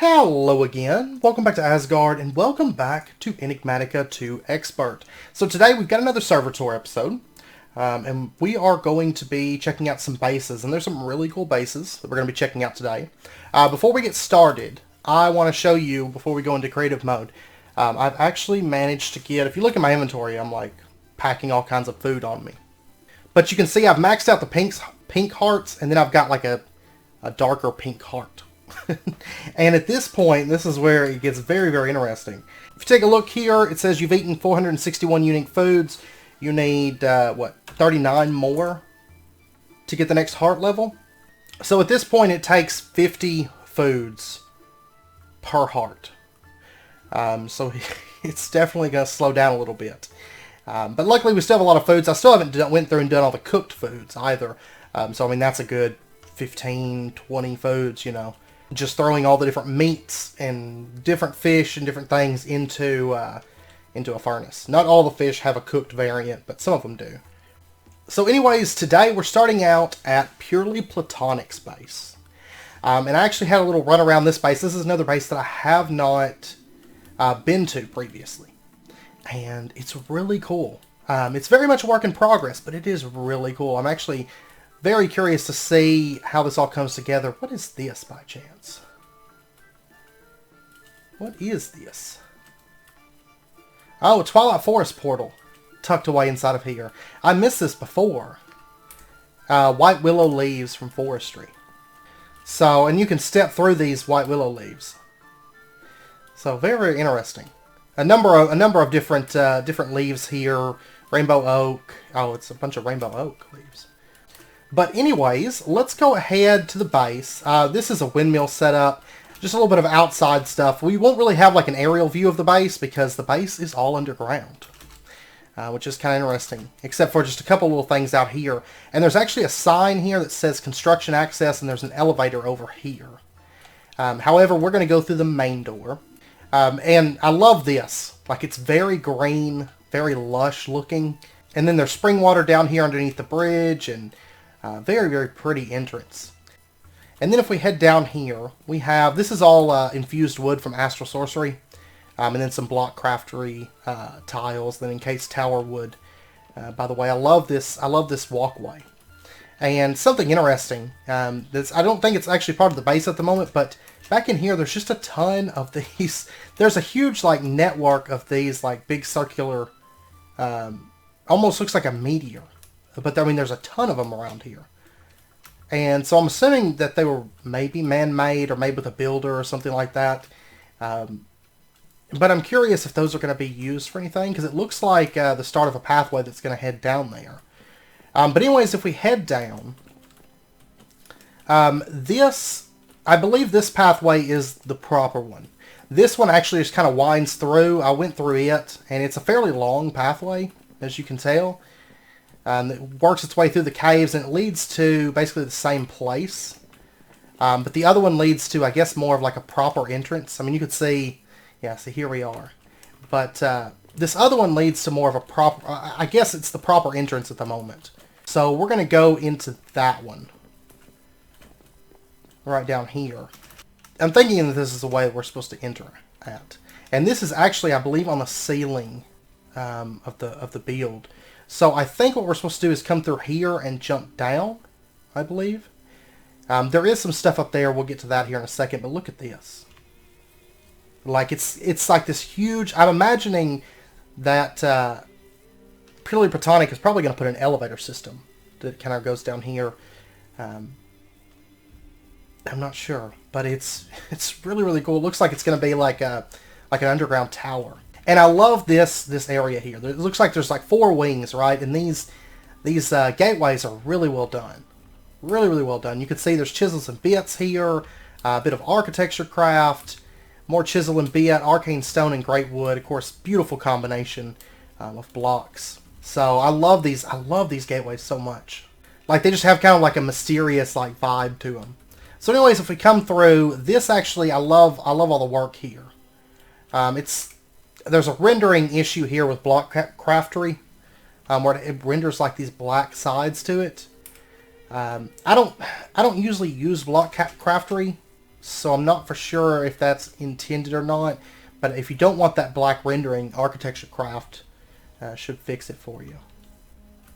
Hello again, welcome back to Asgard, and welcome back to Enigmatica 2 Expert. So today we've got another server tour episode, and we are going to be checking out some bases, and there's some really cool bases that we're going to be checking out today. Before we get started, I want to show you, before we go into creative mode, I've actually managed to get, if you look at my inventory, I'm like packing all kinds of food on me. But you can see I've maxed out the pink hearts, and then I've got like a darker pink heart. And at this point, this is where it gets very, very interesting. If you take a look here, it says you've eaten 461 unique foods. You need, 39 more to get the next heart level. So at this point, it takes 50 foods per heart. So it's definitely going to slow down a little bit. But luckily, we still have a lot of foods. I still haven't went through and done all the cooked foods either. So, I mean, that's a good 15, 20 foods, you know. Just throwing all the different meats and different fish and different things into a furnace. Not all the fish have a cooked variant, but some of them do. So anyways, today we're starting out at purely Platonic space. And I actually had a little run around this base. This is another base that I have not been to previously. And it's really cool. It's very much a work in progress, but it is really cool. I'm actually very curious to see how this all comes together. What is this, by chance? What is this? Oh, Twilight Forest portal. Tucked away inside of here. I missed this before. White willow leaves from forestry. So, and you can step through these white willow leaves. So, very, very interesting. A number of different leaves here. Rainbow oak. Oh, it's a bunch of rainbow oak leaves. But anyways, let's go ahead to the base. This is a windmill setup. Just a little bit of outside stuff. We won't really have like an aerial view of the base because the base is all underground. Which is kind of interesting. Except for just a couple little things out here. And there's actually a sign here that says construction access, and there's an elevator over here. However, we're going to go through the main door. And I love this. Like, it's very green, very lush looking. And then there's spring water down here underneath the bridge, and very, very pretty entrance. And then if we head down here, we have, this is all infused wood from Astral Sorcery. And then some block craftery tiles, then encased tower wood. By the way, I love this walkway. And something interesting, I don't think it's actually part of the base at the moment, but back in here, there's just a ton of these. There's a huge like network of these like big circular, almost looks like a meteor. But, I mean, there's a ton of them around here. And so I'm assuming that they were maybe man-made or made with a builder or something like that. But I'm curious if those are going to be used for anything, because it looks like the start of a pathway that's going to head down there. But anyways, if we head down, I believe this pathway is the proper one. This one actually just kind of winds through. I went through it, and it's a fairly long pathway, as you can tell. It works its way through the caves, and it leads to basically the same place. But the other one leads to, I guess, more of like a proper entrance. I mean, you could see, yeah, see, here we are. But this other one leads to more of a proper, I guess it's the proper entrance at the moment. So we're going to go into that one. Right down here. I'm thinking that this is the way we're supposed to enter at. And this is actually, I believe, on the ceiling of the build. So I think what we're supposed to do is come through here and jump down, I believe. There is some stuff up there. We'll get to that here in a second. But look at this. Like, it's like this huge... I'm imagining that purely Platonic is probably going to put an elevator system that kind of goes down here. I'm not sure. But it's really, really cool. It looks like it's going to be like an underground tower. And I love this area here. It looks like there's like 4 wings, right? And these gateways are really well done. Really, really well done. You can see there's chisels and bits here. A bit of architecture craft. More chisel and bit. Arcane stone and great wood. Of course, beautiful combination of blocks. So I love these gateways so much. Like, they just have kind of like a mysterious like vibe to them. So anyways, if we come through, this actually, I love all the work here. There's a rendering issue here with block craftery, where it renders like these black sides to it. I don't usually use block craftery so I'm not for sure if that's intended or not. But if you don't want that black rendering, Architecture Craft should fix it for you.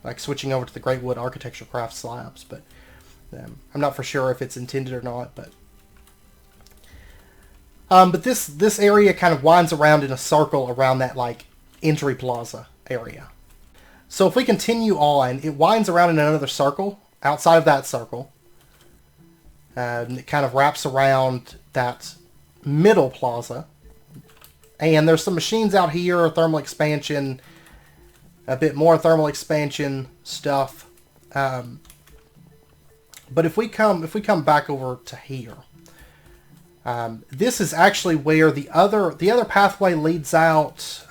Like switching over to the Great Wood Architecture Craft slabs, but I'm not for sure if it's intended or not. But this area kind of winds around in a circle around that like entry plaza area. So if we continue on, it winds around in another circle outside of that circle. And it kind of wraps around that middle plaza. And there's some machines out here, thermal expansion, a bit more thermal expansion stuff. But if we come back over to here, this is actually where the other pathway leads out.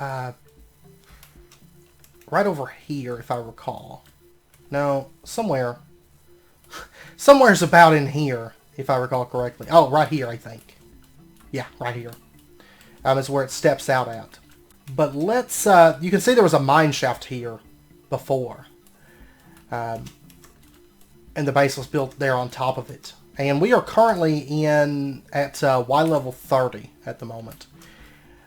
Right over here, if I recall. No, somewhere's about in here, if I recall correctly. Oh, right here, I think. Yeah, right here. Is where it steps out at. But let's, you can see there was a mine shaft here before. And the base was built there on top of it. And we are currently at Y level 30 at the moment.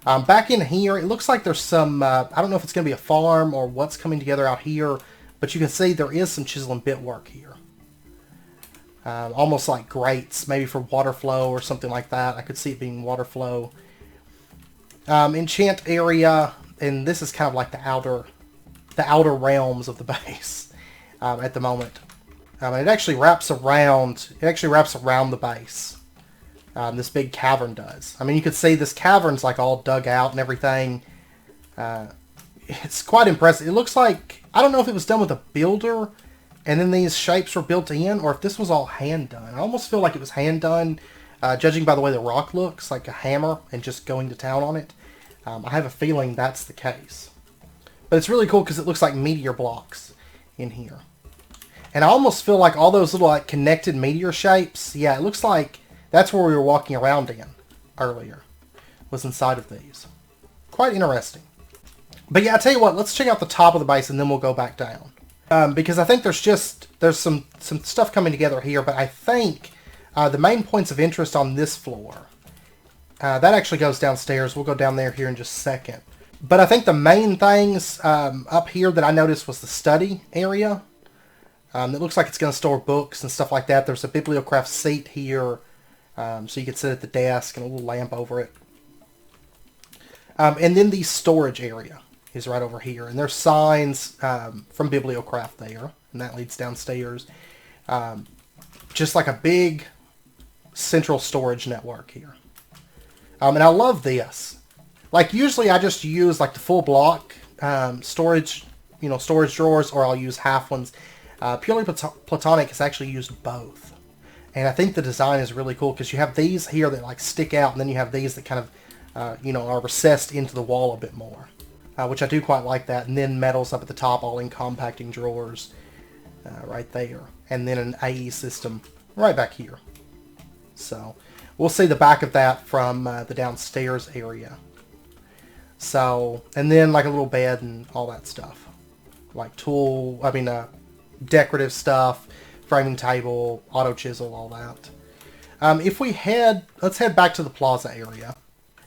Back in here, it looks like there's some, I don't know if it's going to be a farm or what's coming together out here, but you can see there is some chisel and bit work here. Almost like grates, maybe for water flow or something like that. I could see it being water flow. Enchant area, and this is kind of like the outer realms of the base at the moment. It actually wraps around the base. This big cavern does. I mean, you can see this cavern's like all dug out and everything. It's quite impressive. It looks like, I don't know if it was done with a builder and then these shapes were built in, or if this was all hand done. I almost feel like it was hand done, judging by the way the rock looks, like a hammer and just going to town on it. I have a feeling that's the case. But it's really cool because it looks like meteor blocks in here. And I almost feel like all those little like connected meteor shapes, yeah, it looks like that's where we were walking around in earlier, was inside of these. Quite interesting. But yeah, I tell you what, let's check out the top of the base and then we'll go back down. Because I think there's some stuff coming together here, but I think the main points of interest on this floor, that actually goes downstairs. We'll go down there here in just a second. But I think the main things up here that I noticed was the study area. It looks like it's going to store books and stuff like that. There's a bibliocraft seat here. So you can sit at the desk and a little lamp over it. And then the storage area is right over here. And there's signs from Bibliocraft there. And that leads downstairs. Just like a big central storage network here. And I love this. Like usually I just use like the full block storage, storage drawers, or I'll use half ones. Purely Platonic has actually used both. And I think the design is really cool because you have these here that like stick out, and then you have these that kind of, are recessed into the wall a bit more, which I do quite like that. And then metals up at the top, all in compacting drawers, right there, and then an AE system right back here. So we'll see the back of that from the downstairs area. So, and then like a little bed and all that stuff, like decorative stuff. Framing table, auto chisel, all that. Let's head back to the plaza area.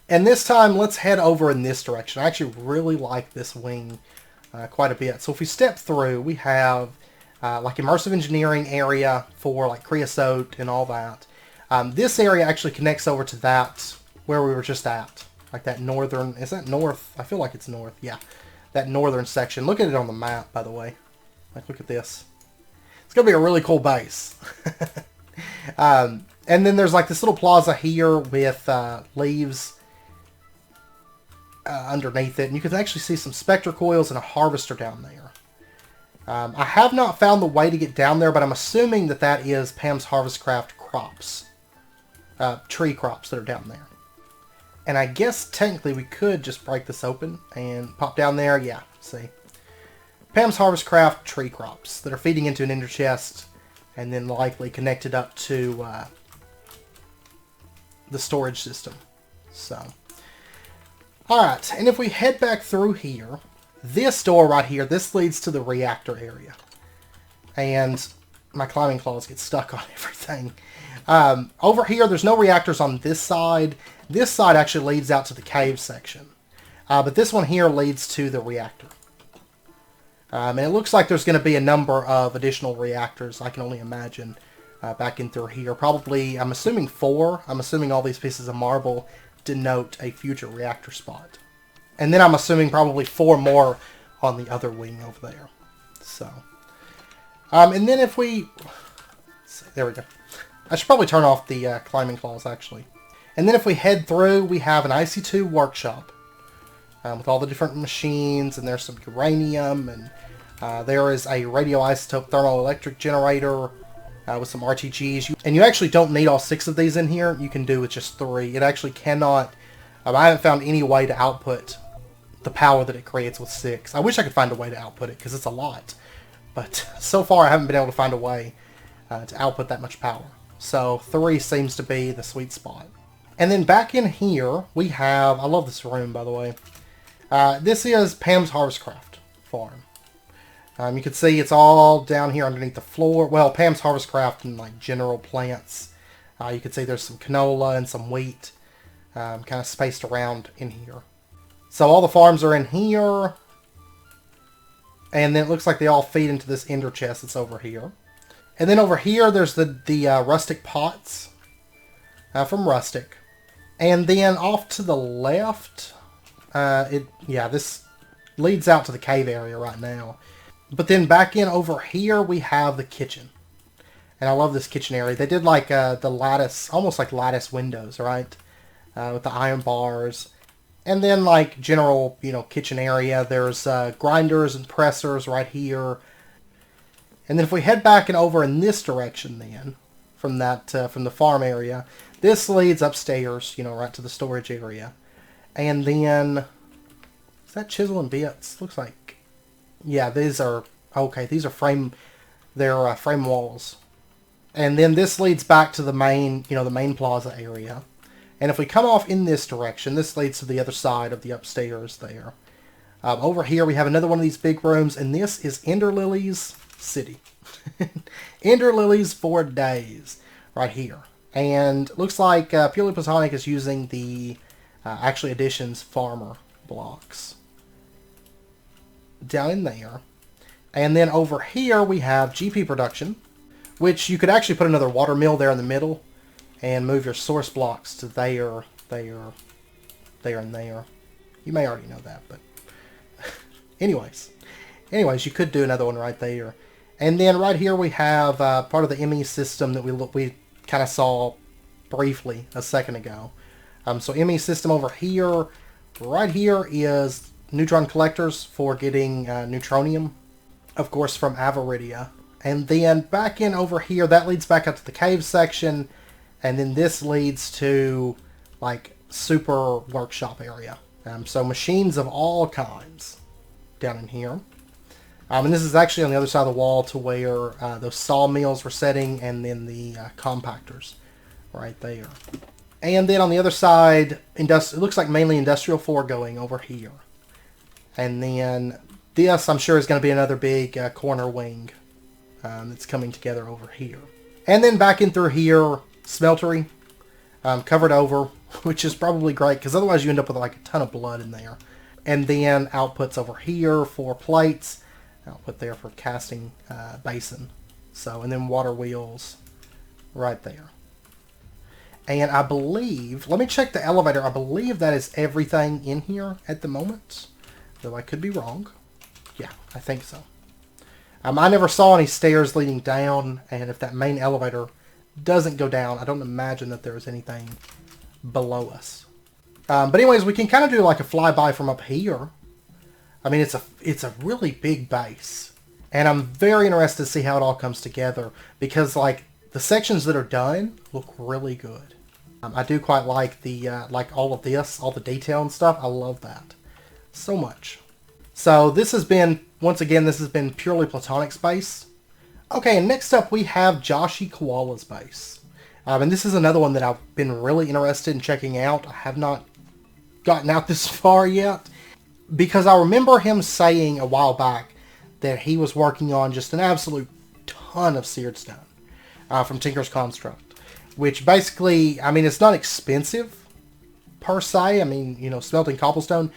And this time, let's head over in this direction. I actually really like this wing quite a bit. So if we step through, we have like immersive engineering area for like creosote and all that. This area actually connects over to that where we were just at. Like that northern, is that north? I feel like it's north, yeah. That northern section. Look at it on the map, by the way. Like, look at this. It's going to be a really cool base. And then there's like this little plaza here with leaves underneath it. And you can actually see some spectre coils and a harvester down there. I have not found the way to get down there, but I'm assuming that is Pam's Harvestcraft crops. Tree crops that are down there. And I guess technically we could just break this open and pop down there. Yeah, see. Pam's Harvestcraft tree crops that are feeding into an ender chest and then likely connected up to the storage system. So, alright, and if we head back through here, this door right here, this leads to the reactor area. And my climbing claws get stuck on everything. Over here, there's no reactors on this side. This side actually leads out to the cave section. But this one here leads to the reactor. And it looks like there's going to be a number of additional reactors, I can only imagine, back in through here. Probably, I'm assuming 4. I'm assuming all these pieces of marble denote a future reactor spot. And then I'm assuming probably 4 more on the other wing over there. So, and then if we... Let's see, there we go. I should probably turn off the climbing claws, actually. And then if we head through, we have an IC2 workshop. With all the different machines, and there's some uranium, and there is a radioisotope thermoelectric generator with some RTGs. And you actually don't need all 6 of these in here. You can do with just 3. It actually cannot... I haven't found any way to output the power that it creates with 6. I wish I could find a way to output it, because it's a lot. But so far, I haven't been able to find a way to output that much power. So 3 seems to be the sweet spot. And then back in here, we have... I love this room, by the way. This is Pam's Harvestcraft farm. You can see it's all down here underneath the floor. Well, Pam's Harvestcraft and like general plants. You can see there's some canola and some wheat kind of spaced around in here. So all the farms are in here. And then it looks like they all feed into this ender chest that's over here. And then over here there's the rustic pots from Rustic. And then off to the left... this leads out to the cave area right now. But then back in over here, we have the kitchen. And I love this kitchen area. They did like the lattice, almost like lattice windows, right? With the iron bars. And then like general, kitchen area. There's grinders and pressers right here. And then if we head back and over in this direction then, from the farm area, this leads upstairs, right to the storage area. And then, is that chisel and bits? Looks like, yeah, these are, okay, these are frame walls. And then this leads back to the main, the main plaza area. And if we come off in this direction, this leads to the other side of the upstairs there. Over here we have another one of these big rooms, and this is Ender Lily's city. Ender Lily's for days, right here. And looks like Purely Platonic is using the... actually Additions farmer blocks down in there. And then over here we have GP production, which you could actually put another water mill there in the middle and move your source blocks to there, and there. You may already know that, but anyways, you could do another one right there. And then right here we have part of the ME system that we kind of saw briefly a second ago. So ME system over here, right here is neutron collectors for getting neutronium, of course, from Avaridia. And then back in over here, that leads back up to the cave section, and then this leads to, like, super workshop area. So machines of all kinds down in here. And this is actually on the other side of the wall to where those sawmills were setting, and then the compactors right there. And then on the other side, it looks like mainly Industrial 4 going over here. And then this, I'm sure, is going to be another big corner wing that's coming together over here. And then back in through here, Smeltery, covered over, which is probably great, because otherwise you end up with like a ton of blood in there. And then outputs over here for plates, output there for casting basin. So, and then water wheels right there. And I believe, let me check the elevator, I believe that is everything in here at the moment. Though I could be wrong. Yeah, I think so. I never saw any stairs leading down, and if that main elevator doesn't go down, I don't imagine that there's anything below us. But anyways, we can kind of do like a flyby from up here. I mean, it's a really big base. And I'm very interested to see how it all comes together, because like the sections that are done look really good. I do quite like the like all of this, all the detail and stuff. I love that so much. So this has been, once again, this has been Purely Platonic space. Okay, and next up we have Joshy Koala's base. And this is another one that I've been really interested in checking out. I have not gotten out this far yet, because I remember him saying a while back that he was working on just an absolute ton of seared stone from Tinker's Construct, which basically, I mean, it's not expensive per se. I mean, you know, smelting cobblestone,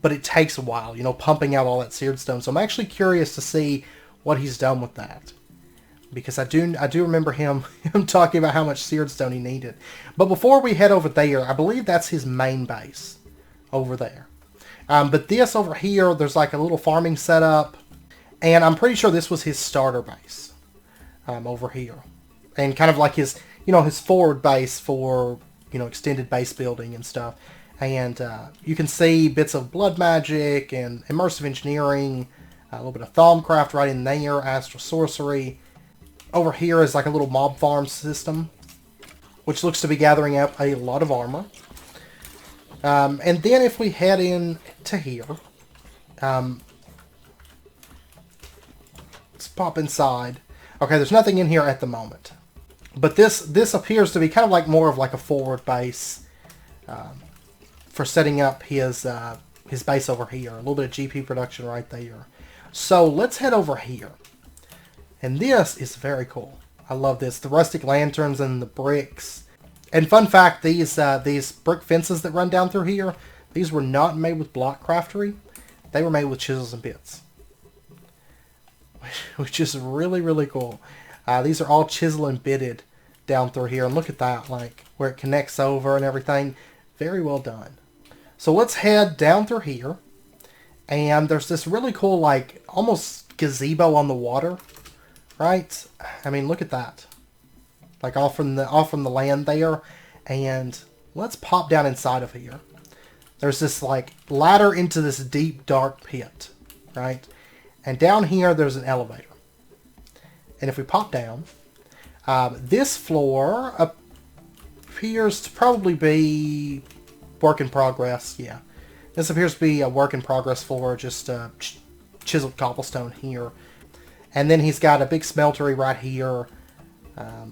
but it takes a while, you know, pumping out all that seared stone. So I'm actually curious to see what he's done with that, because I do remember him talking about how much seared stone he needed. But before we head over there, I believe that's his main base over there. But this over here, there's like a little farming setup, and I'm pretty sure this was his starter base over here, and kind of like his, you know, his forward base for, you know, extended base building and stuff. And you can see bits of blood magic and immersive engineering, a little bit of Thaumcraft right in there, astral sorcery. Over here is like a little mob farm system, which looks to be gathering up a lot of armor. And then if we head in to here, let's pop inside. Okay, there's nothing in here at the moment, but this appears to be kind of like more of like a forward base for setting up his base over here. A little bit of GP production right there. So let's head over here, and this is very cool. I love this. The rustic lanterns and the bricks. And fun fact, these brick fences that run down through here, these were not made with block craftery. They were made with chisels and bits, which is really, really cool. These are all chisel and bitted down through here. And look at that, like where it connects over and everything. Very well done. So let's head down through here. And there's this really cool, like, almost gazebo on the water, right? I mean, look at that. Like off from the land there. And let's pop down inside of here. There's this like ladder into this deep dark pit, right? And down here there's an elevator. And if we pop down, this floor appears to probably be work in progress. Yeah, this appears to be a work in progress floor, just chiseled cobblestone here. And then he's got a big smeltery right here.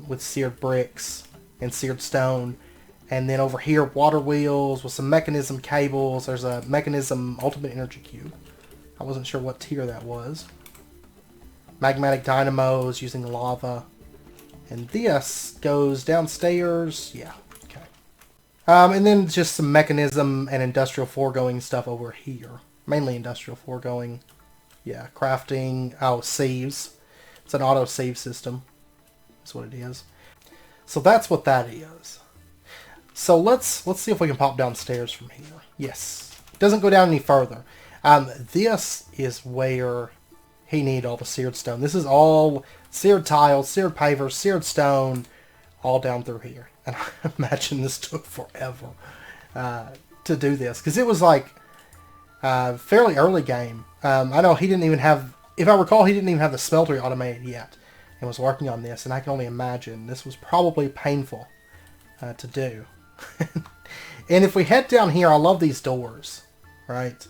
With seared bricks and seared stone. And then over here, water wheels with some mechanism cables. There's a mechanism ultimate energy cube. I wasn't sure what tier that was. Magmatic dynamos using lava. And this goes downstairs. Yeah, okay. And then just some mechanism and industrial foregoing stuff over here. Mainly industrial foregoing. Yeah, crafting. Oh, sieves. It's an auto sieve system. That's what it is. So that's what that is. So let's see if we can pop downstairs from here. Yes. It doesn't go down any further. This is where he needed all the seared stone. This is all seared tiles, seared pavers, seared stone, all down through here. And I imagine this took forever to do this, because it was like fairly early game. I know he didn't even have, if I recall, he didn't even have the smeltery automated yet. And was working on this, and I can only imagine this was probably painful to do. And if we head down here, I love these doors, right?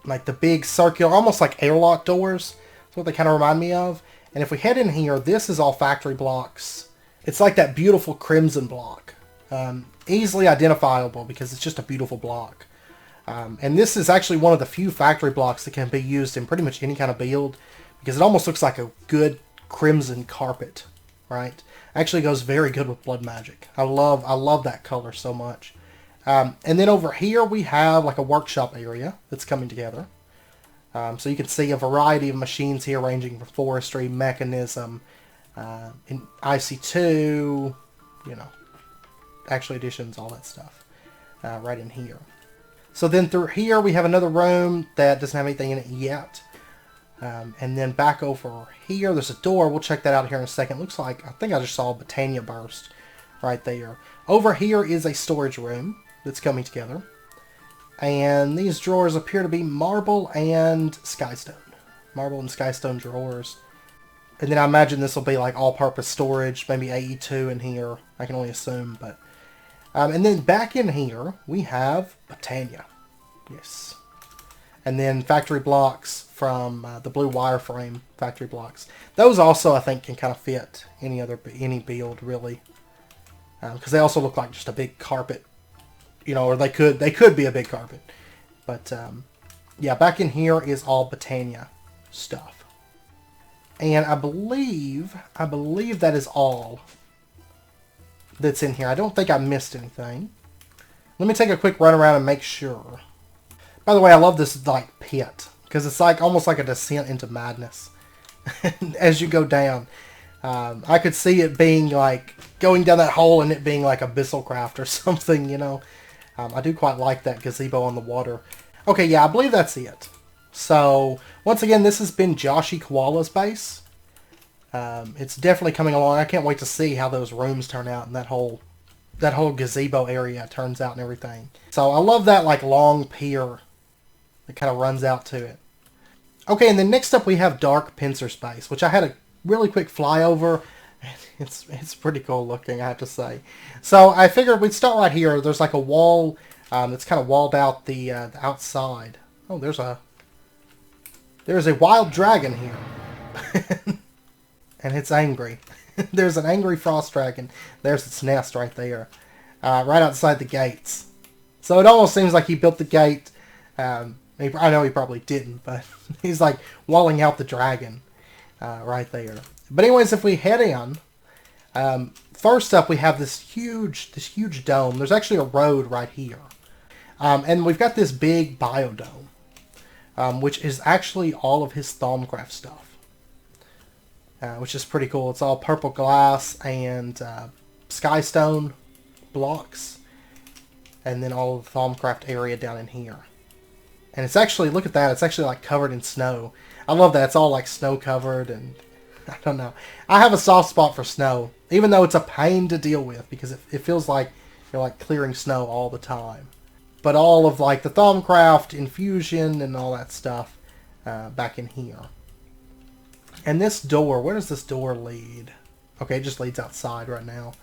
Like the big circular, almost like airlock doors. That's what they kind of remind me of. And if we head in here, this is all factory blocks. It's like that beautiful crimson block. Easily identifiable because it's just a beautiful block. And this is actually one of the few factory blocks that can be used in pretty much any kind of build, because it almost looks like a good crimson carpet, right? Actually goes very good with blood magic. I love that color so much. And then over here we have like a workshop area that's coming together. So you can see a variety of machines here ranging from forestry, mechanism, in IC2, you know, actual additions, all that stuff right in here. So then through here we have another room that doesn't have anything in it yet. And then back over here, there's a door. We'll check that out here in a second. Looks like, I think I just saw Botania burst right there. Over here is a storage room that's coming together. And these drawers appear to be marble and skystone. Marble and skystone drawers. And then I imagine this will be like all-purpose storage, maybe AE2 in here. I can only assume, but... and then back in here, we have Botania. Yes. And then factory blocks from the blue wireframe factory blocks. Those also, I think, can kind of fit any build, really. Because they also look like just a big carpet. You know, or they could be a big carpet. But, yeah, back in here is all Botania stuff. And I believe that is all that's in here. I don't think I missed anything. Let me take a quick run around and make sure. By the way, I love this like pit because it's like almost like a descent into madness as you go down. I could see it being like going down that hole and it being like Abyssal Craft or something, you know. I do quite like that gazebo on the water. Okay, yeah, I believe that's it. So, once again, this has been Joshy Koala's base. It's definitely coming along. I can't wait to see how those rooms turn out and that whole gazebo area turns out and everything. So, I love that like long pier that kind of runs out to it. Okay, and then next up we have Dark Pincer's base, which I had a really quick flyover. It's pretty cool looking, I have to say. So, I figured we'd start right here. There's like a wall that's kind of walled out the outside. Oh, there's a wild dragon here. And it's angry. There's an angry frost dragon. There's its nest right there. Right outside the gates. So it almost seems like he built the gate. I know he probably didn't, but he's like walling out the dragon right there. But anyways, if we head in, first up we have this huge dome. There's actually a road right here. And we've got this big biodome. Which is actually all of his Thaumcraft stuff. Which is pretty cool. It's all purple glass and skystone blocks. And then all of the Thaumcraft area down in here. And it's actually, look at that, it's actually like covered in snow. I love that. It's all like snow covered and I don't know. I have a soft spot for snow. Even though it's a pain to deal with because it feels like you're like clearing snow all the time. But all of like the Thaumcraft infusion and all that stuff back in here. And this door, where does this door lead? Okay, it just leads outside right now.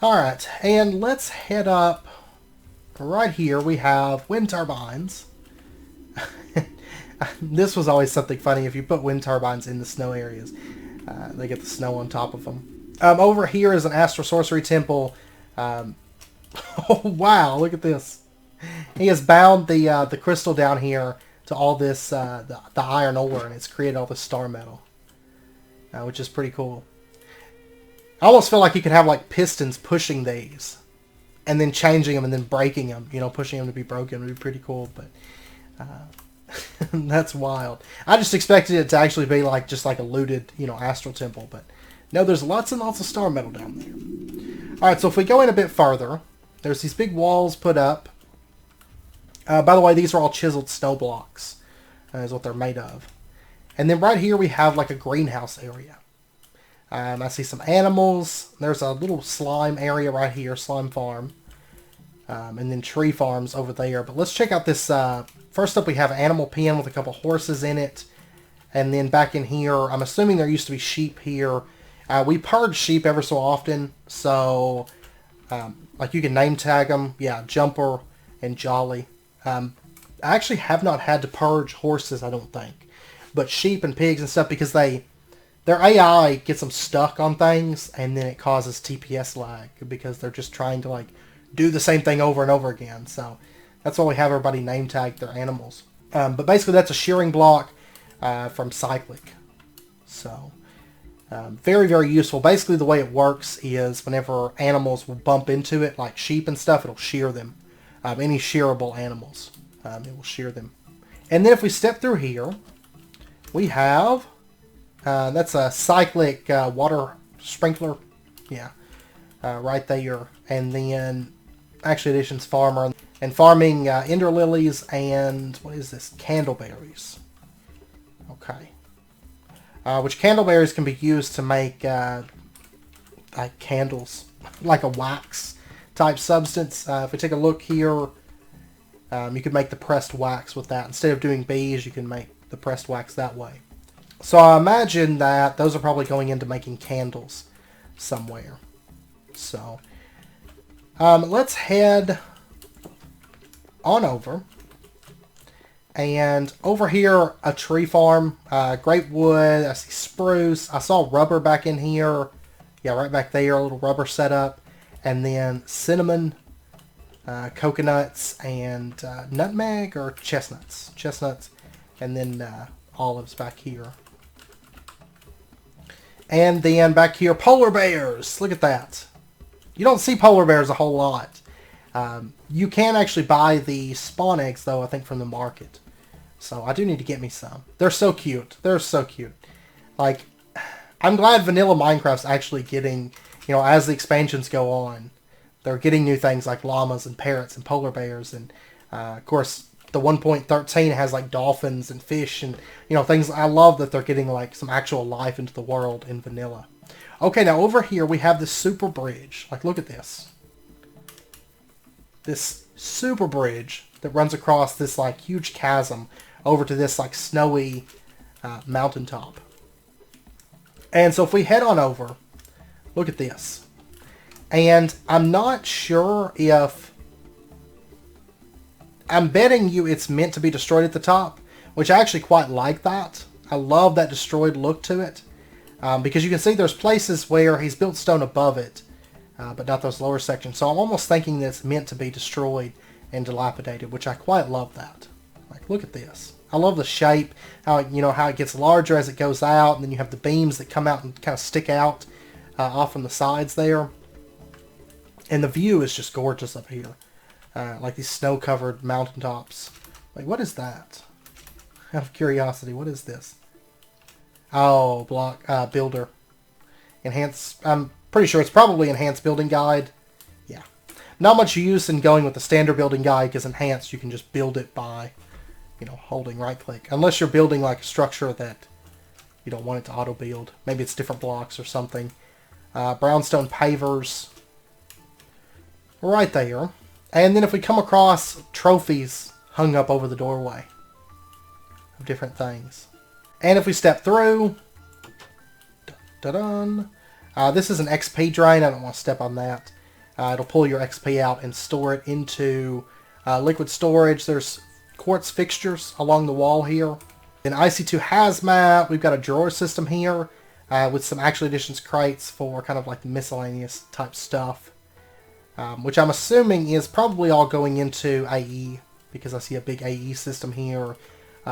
Alright, and let's head up. Right here we have wind turbines. This was always something funny. If you put wind turbines in the snow areas, they get the snow on top of them. Over here is an Astral Sorcery Temple. Oh wow! Look at this. He has bound the crystal down here to all this the iron ore, and it's created all this star metal, which is pretty cool. I almost feel like you could have like pistons pushing these, and then changing them, and then breaking them. You know, pushing them to be broken would be pretty cool. But that's wild. I just expected it to actually be like just like a looted, you know, astral temple, but no, there's lots and lots of star metal down there. All right, so if we go in a bit farther. There's these big walls put up. By the way, these are all chiseled snow blocks. Is what they're made of. And then right here we have like a greenhouse area. I see some animals. There's a little slime area right here, slime farm. And then tree farms over there. But let's check out this. First up we have an animal pen with a couple horses in it. And then back in here, I'm assuming there used to be sheep here. We purge sheep ever so often. So... like you can name tag them, yeah, Jumper and Jolly. I actually have not had to purge horses, I don't think, but sheep and pigs and stuff because their AI gets them stuck on things and then it causes TPS lag because they're just trying to like do the same thing over and over again. So that's why we have everybody name tag their animals. But basically that's a shearing block from Cyclic. So. Very, very useful. Basically, the way it works is whenever animals will bump into it, like sheep and stuff, it'll shear them. Any shearable animals, it will shear them. And then if we step through here, we have, that's a cyclic water sprinkler. Yeah, right there. And then, actually, Edition's Farmer. And farming ender lilies and, what is this? Candleberries. Okay. Which candleberries can be used to make like candles, like a wax type substance. If we take a look here, you could make the pressed wax with that. Instead of doing bees, you can make the pressed wax that way. So I imagine that those are probably going into making candles somewhere. So let's head on over. And over here, a tree farm, great wood, I see spruce, I saw rubber back in here, yeah, right back there, a little rubber setup, and then cinnamon, coconuts, and nutmeg or chestnuts, and then olives back here. And then back here, polar bears. Look at that. You don't see polar bears a whole lot. You can actually buy the spawn eggs, though, I think, from the market. So I do need to get me some. They're so cute. They're so cute. Like, I'm glad vanilla Minecraft's actually getting, as the expansions go on, they're getting new things like llamas and parrots and polar bears. And, of course, the 1.13 has, like, dolphins and fish and, things. I love that they're getting, like, some actual life into the world in vanilla. Okay, now over here we have this super bridge. Like, look at this. This super bridge that runs across this, like, huge chasm over to this, like, snowy mountaintop. And so if we head on over, look at this. And I'm not sure if... I'm betting you it's meant to be destroyed at the top, which I actually quite like that. I love that destroyed look to it. Because you can see there's places where he's built stone above it, but not those lower sections. So I'm almost thinking that it's meant to be destroyed and dilapidated, which I quite love that. Like, look at this. I love the shape, how it gets larger as it goes out, and then you have the beams that come out and kind of stick out off from the sides there. And the view is just gorgeous up here. Like these snow-covered mountaintops. Like, what is that? Out of curiosity, what is this? Oh, builder. Enhanced. I'm pretty sure it's probably enhanced building guide. Yeah. Not much use in going with the standard building guide because enhanced you can just build it by, holding right click. Unless you're building like a structure that you don't want it to auto build. Maybe it's different blocks or something. Brownstone pavers. Right there. And then if we come across trophies hung up over the doorway of different things. And if we step through, this is an XP drain. I don't want to step on that. It'll pull your XP out and store it into liquid storage. There's quartz fixtures along the wall here. In IC2 Hazmat, we've got a drawer system here with some Actual Editions crates for kind of like the miscellaneous type stuff, which I'm assuming is probably all going into AE because I see a big AE system here.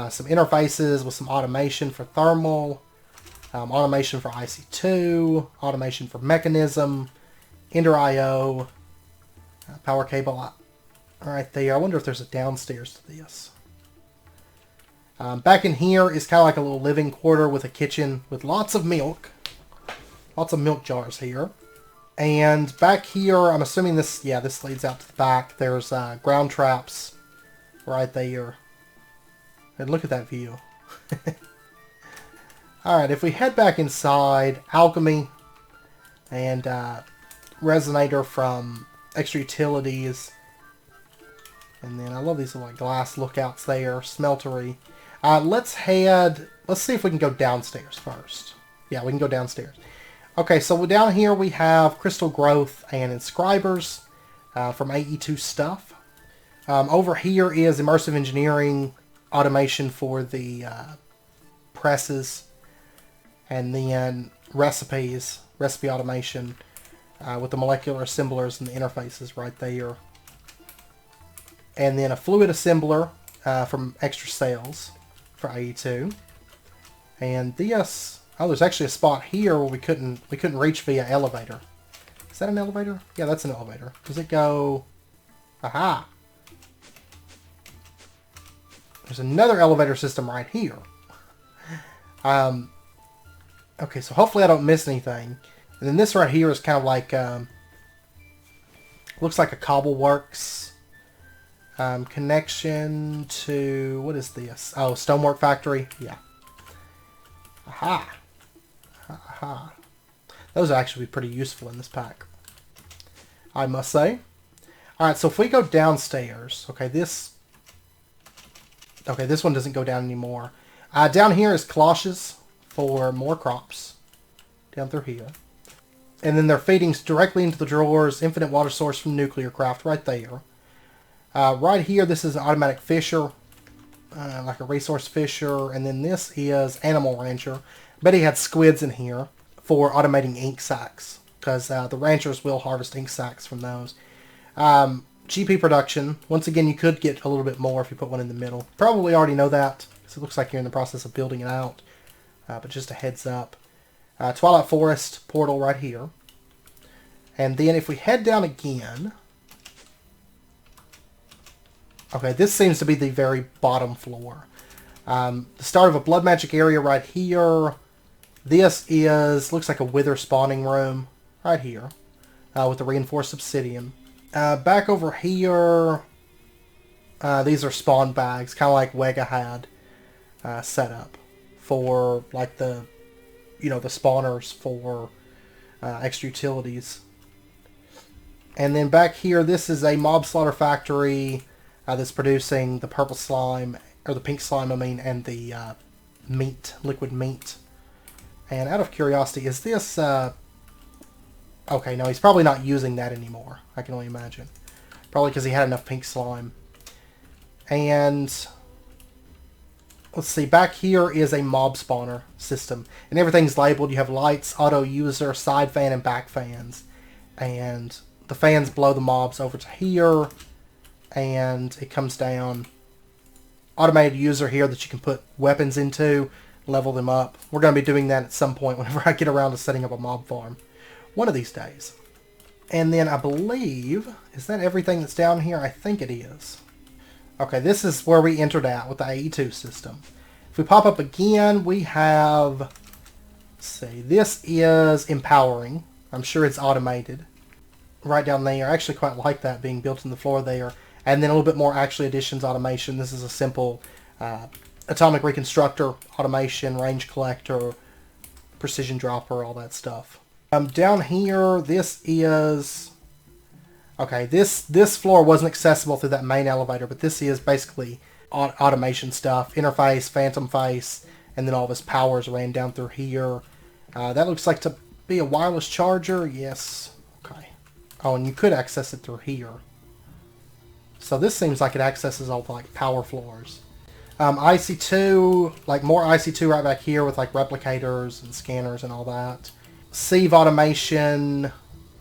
Some interfaces with some automation for thermal, automation for IC2, automation for mechanism, Ender IO, power cable right there. I wonder if there's a downstairs to this. Back in here is kind of like a little living quarter with a kitchen with lots of milk. Lots of milk jars here. And back here, I'm assuming this leads out to the back. There's ground traps right there. And look at that view. Alright, if we head back inside, alchemy and resonator from extra utilities. And then I love these little like glass lookouts there, smeltery. Let's see if we can go downstairs first. Yeah, we can go downstairs. Okay, so down here we have crystal growth and inscribers from AE2 stuff. Over here is immersive engineering automation for the presses, and then recipe automation with the molecular assemblers and the interfaces right there, and then a fluid assembler from extra cells for AE2, and this. Oh, there's actually a spot here where we couldn't reach via elevator. Is that an elevator? Yeah, that's an elevator. Does it go? Aha! There's another elevator system right here. Okay, so hopefully I don't miss anything. And then this right here is kind of like, looks like a Cobbleworks connection to, what is this? Oh, Stonework Factory. Yeah. Aha. Aha. Those are actually pretty useful in this pack, I must say. Alright, so if we go downstairs, okay, this one doesn't go down anymore. Down here is cloches for more crops. Down through here. And then they're feeding directly into the drawers. Infinite water source from nuclear craft right there. Right here, this is an automatic fisher. Like a resource fisher. And then this is animal rancher. Bet he had squids in here for automating ink sacs. Because the ranchers will harvest ink sacs from those. GP production. Once again, you could get a little bit more if you put one in the middle. Probably already know that, because it looks like you're in the process of building it out. But just a heads up. Twilight Forest portal right here. And then if we head down again... Okay, this seems to be the very bottom floor. The start of a blood magic area right here. This looks like a wither spawning room right here. With the reinforced obsidian. Back over here... these are spawn bags, kind of like Wega had set up for like the spawners for extra utilities. And then back here, this is a mob slaughter factory that's producing the purple slime, or the pink slime, I mean, and the meat, liquid meat. And out of curiosity, is this... okay, no, he's probably not using that anymore, I can only imagine. Probably because he had enough pink slime. And let's see, back here is a mob spawner system. And everything's labeled. You have lights, auto user, side fan, and back fans. And the fans blow the mobs over to here. And it comes down. Automated user here that you can put weapons into, level them up. We're going to be doing that at some point whenever I get around to setting up a mob farm. One of these days. And then I believe, is that everything that's down here? I think it is. Okay, this is where we entered at with the AE2 system. If we pop up again, we have... Let's see, this is empowering. I'm sure it's automated. Right down there. I actually quite like that being built in the floor there. And then a little bit more actually additions automation. This is a simple atomic reconstructor, automation, range collector, precision dropper, all that stuff. Down here, this is... Okay, this floor wasn't accessible through that main elevator, but this is basically automation stuff. Interface, phantom face, and then all of his powers ran down through here. That looks like to be a wireless charger. Yes. Okay. Oh, and you could access it through here. So this seems like it accesses all the like power floors. IC2, like more IC2 right back here with like replicators and scanners and all that. Sieve automation,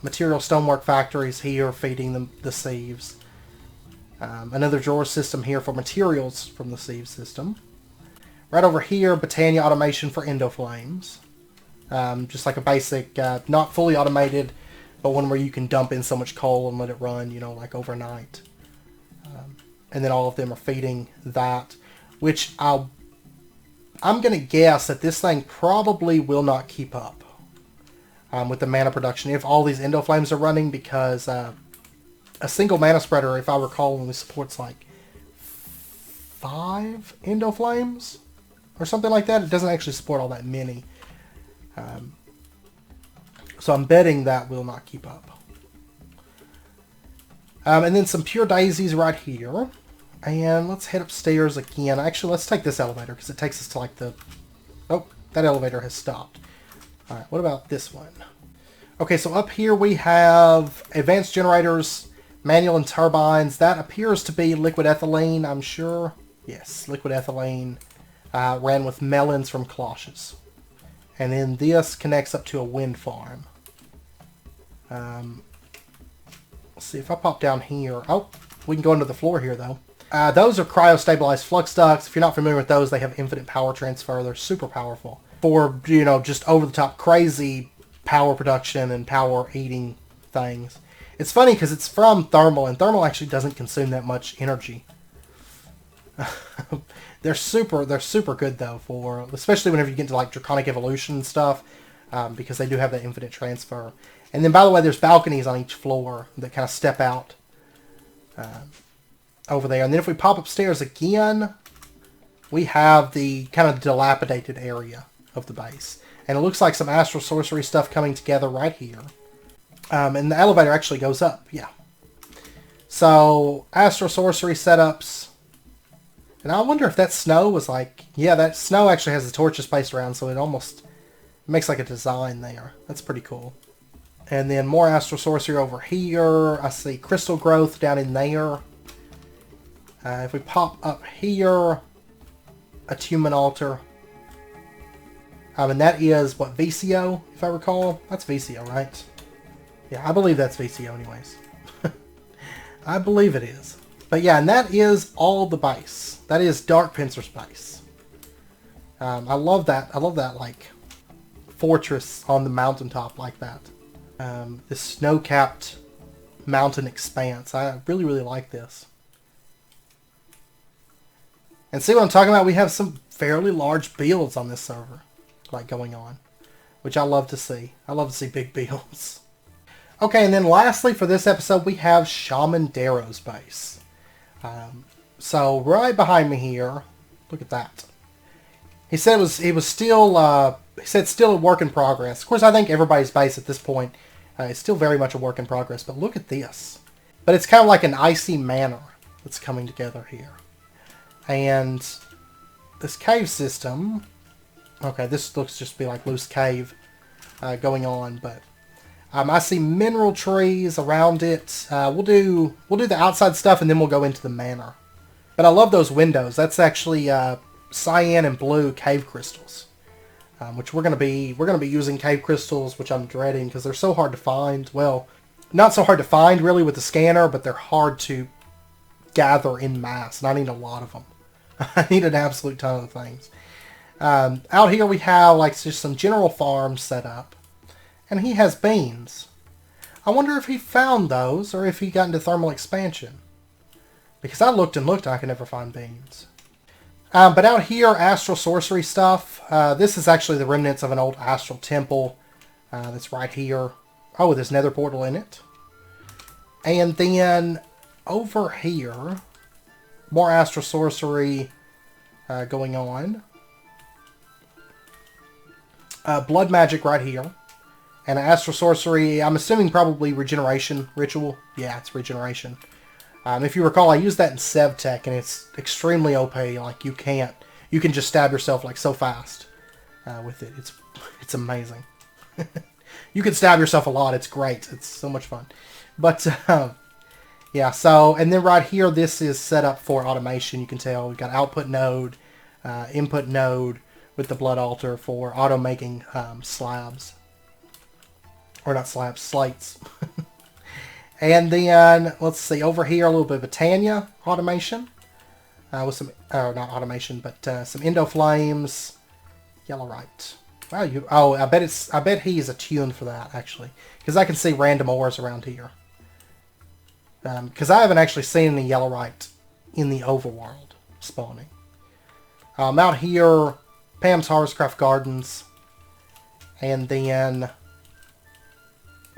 material stonework factories here feeding the sieves. Another drawer system here for materials from the sieve system. Right over here, Britannia automation for endoflames. Just like a basic, not fully automated, but one where you can dump in so much coal and let it run, you know, like overnight. And then all of them are feeding that, which I'm going to guess that this thing probably will not keep up with the mana production if all these endoflames are running, because a single mana spreader, if I recall, only supports like 5 endoflames or something like that. It doesn't actually support all that many. So I'm betting that will not keep up. And then some pure daisies right here. And let's head upstairs again. Actually, let's take this elevator because it takes us to like the... Oh, that elevator has stopped. Alright, what about this one? Okay, so up here we have advanced generators, manual and turbines. That appears to be liquid ethylene, I'm sure. Yes, liquid ethylene. Ran with melons from cloches. And then this connects up to a wind farm. Let's see if I pop down here. Oh, we can go into the floor here though. Those are cryo-stabilized flux ducts. If you're not familiar with those, they have infinite power transfer. They're super powerful for, you know, just over-the-top crazy power production and power eating things. It's funny because it's from thermal, and thermal actually doesn't consume that much energy. They're super good though, for especially whenever you get into like draconic evolution and stuff, because they do have that infinite transfer. And then, by the way, there's balconies on each floor that kind of step out over there. And then if we pop upstairs again, we have the kind of dilapidated area of the base. And it looks like some astral sorcery stuff coming together right here. And the elevator actually goes up, yeah. So, astral sorcery setups. And I wonder if that snow was like... Yeah, that snow actually has the torches placed around, so it almost makes like a design there. That's pretty cool. And then more astral sorcery over here. I see crystal growth down in there. If we pop up here, attunement altar. And that is, what, VCO, if I recall? That's VCO, right? Yeah, I believe that's VCO anyways. I believe it is. But yeah, and that is all the base. That is Dark Pincer's base. I love that. I love that, like, fortress on the mountaintop like that. This snow-capped mountain expanse. I really, really like this. And see what I'm talking about? We have some fairly large builds on this server, like, going on, which I love to see. I love to see big builds. Okay, and then lastly for this episode, we have Shaman Darrow's base. So right behind me here, look at that. He said it was still still a work in progress. Of course, I think everybody's base at this point is still very much a work in progress. But look at this. But it's kind of like an icy manor that's coming together here. And this cave system. Okay, this looks just to be like loose cave going on, but I see mineral trees around it. We'll do the outside stuff, and then we'll go into the manor. But I love those windows. That's actually cyan and blue cave crystals, which we're gonna be using cave crystals, which I'm dreading because they're so hard to find. Well, not so hard to find really with the scanner, but they're hard to gather in mass, and I need a lot of them. I need an absolute ton of things. Out here we have like just some general farms set up, and he has beans. I wonder if he found those or if he got into thermal expansion, because I looked and looked and I could never find beans. But out here, astral sorcery stuff. This is actually the remnants of an old astral temple that's right here. Oh, with this nether portal in it. And then over here, more astral sorcery going on. Blood magic right here. And astral sorcery, I'm assuming probably regeneration ritual. Yeah, it's regeneration. If you recall, I used that in SevTech, and it's extremely OP. Like, you can just stab yourself like so fast with it. It's amazing. You can stab yourself a lot. It's great. It's so much fun. But yeah. So, and then right here, this is set up for automation. You can tell we've got output node, input node with the blood altar for auto making slabs, or not slabs, slates. And then, let's see, over here, a little bit of Tanya automation. With some, not automation, but some Endo Flames, Yellowite. Wow, I bet he is attuned for that, actually. Because I can see random ores around here. Because I haven't actually seen any Yellowite in the overworld spawning. Out here, Pam's Harvestcraft Gardens. And then,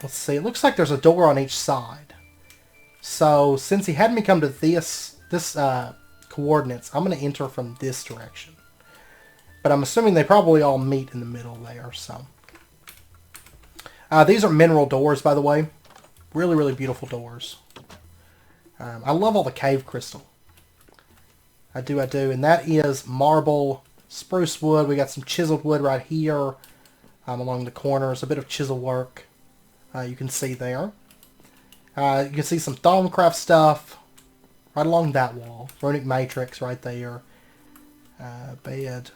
let's see, it looks like there's a door on each side. So, since he had me come to this coordinates, I'm going to enter from this direction. But I'm assuming they probably all meet in the middle there, so. These are mineral doors, by the way. Really, really beautiful doors. I love all the cave crystal. I do. And that is marble, spruce wood. We got some chiseled wood right here along the corners. A bit of chisel work. You can see there. You can see some Thaumcraft stuff right along that wall. Runic Matrix right there. Bed.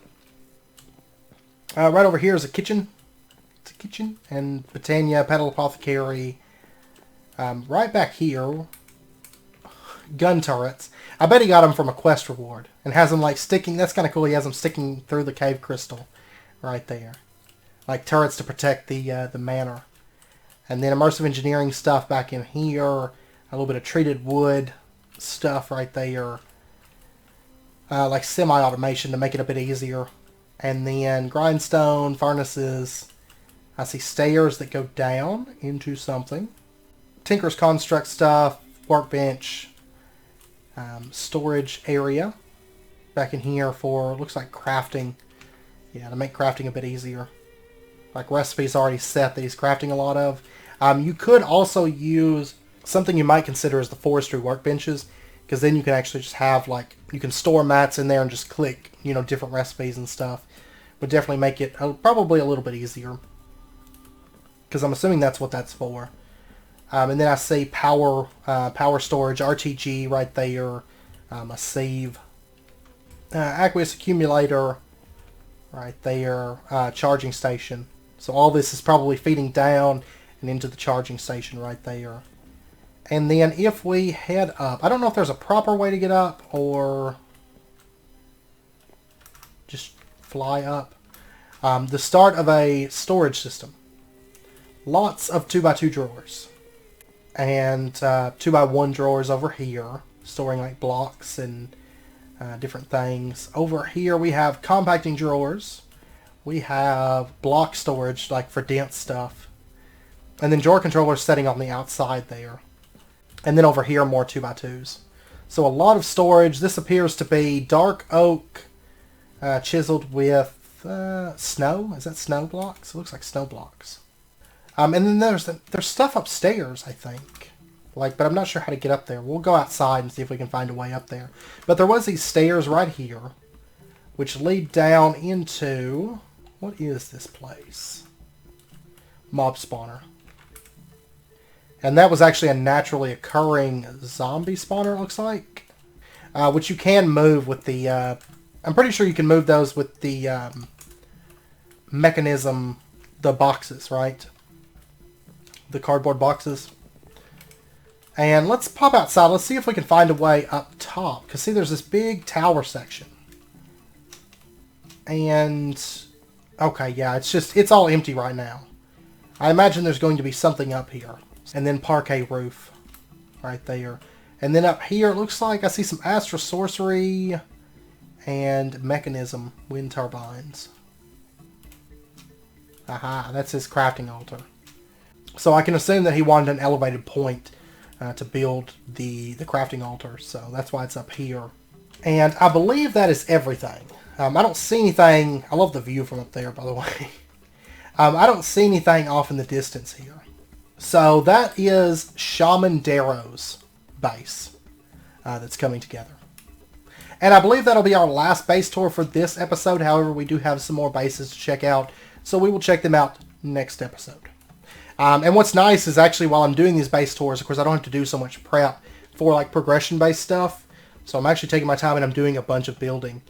Right over here is a kitchen. It's a kitchen. And Botania, Petal Apothecary. Right back here, gun turrets. I bet he got them from a quest reward. And has them like sticking, that's kind of cool, he has them sticking through the cave crystal. Right there. Like turrets to protect the manor. And then immersive engineering stuff back in here. A little bit of treated wood stuff right there. Like semi-automation to make it a bit easier. And then grindstone, furnaces. I see stairs that go down into something. Tinker's Construct stuff. Workbench. Storage area. Back in here for, looks like crafting. Yeah, to make crafting a bit easier. Like recipes already set that he's crafting a lot of. You could also use something you might consider as the forestry workbenches, because then you can actually just have like, you can store mats in there and just click, you know, different recipes and stuff. Would definitely make it probably a little bit easier, because I'm assuming that's what that's for. And then I see power storage, RTG right there, a sieve, aqueous accumulator right there, charging station. So all this is probably feeding down and into the charging station right there. And then if we head up, I don't know if there's a proper way to get up or just fly up. The start of a storage system. Lots of 2x2 drawers. And 2x1 drawers over here, storing like blocks and different things. Over here we have compacting drawers. We have block storage, like for dense stuff. And then drawer controllers setting on the outside there. And then over here more 2x2s. So a lot of storage. This appears to be dark oak chiseled with snow. Is that snow blocks? It looks like snow blocks. And then there's stuff upstairs, I think. But I'm not sure how to get up there. We'll go outside and see if we can find a way up there. But there was these stairs right here, which lead down into... What is this place? Mob spawner. And that was actually a naturally occurring zombie spawner, it looks like. Which you can move with the... I'm pretty sure you can move those with the mechanism, the boxes, right? The cardboard boxes. And let's pop outside. Let's see if we can find a way up top. Because see, there's this big tower section. And... Okay, yeah, it's all empty right now. I imagine there's going to be something up here. And then parquet roof. Right there. And then up here, it looks like I see some Astra Sorcery and Mechanism wind turbines. Aha, that's his crafting altar. So I can assume that he wanted an elevated point to build the crafting altar. So that's why it's up here. And I believe that is everything. I don't see anything. I love the view from up there, by the way. I don't see anything off in the distance here. So that is Shaman Darrow's base that's coming together. And I believe that'll be our last base tour for this episode. However, we do have some more bases to check out. So we will check them out next episode. And what's nice is actually while I'm doing these base tours, of course, I don't have to do so much prep for like progression-based stuff. So I'm actually taking my time and I'm doing a bunch of building.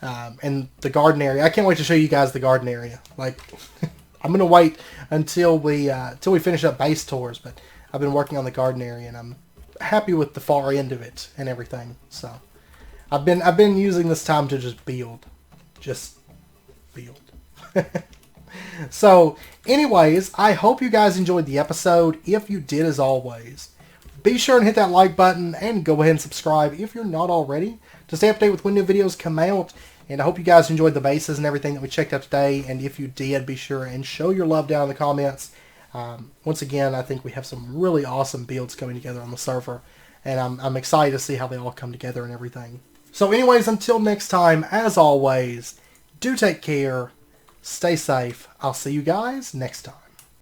And the garden area. I can't wait to show you guys the garden area. I'm going to wait until we finish up base tours, but I've been working on the garden area and I'm happy with the far end of it and everything. So I've been using this time to just build. Just build. So anyways, I hope you guys enjoyed the episode. If you did, as always, be sure and hit that like button and go ahead and subscribe if you're not already to stay up to date with when new videos come out. And I hope you guys enjoyed the bases and everything that we checked out today. And if you did, be sure and show your love down in the comments. Once again, I think we have some really awesome builds coming together on the server. And I'm excited to see how they all come together and everything. So anyways, until next time, as always, do take care, stay safe. I'll see you guys next time.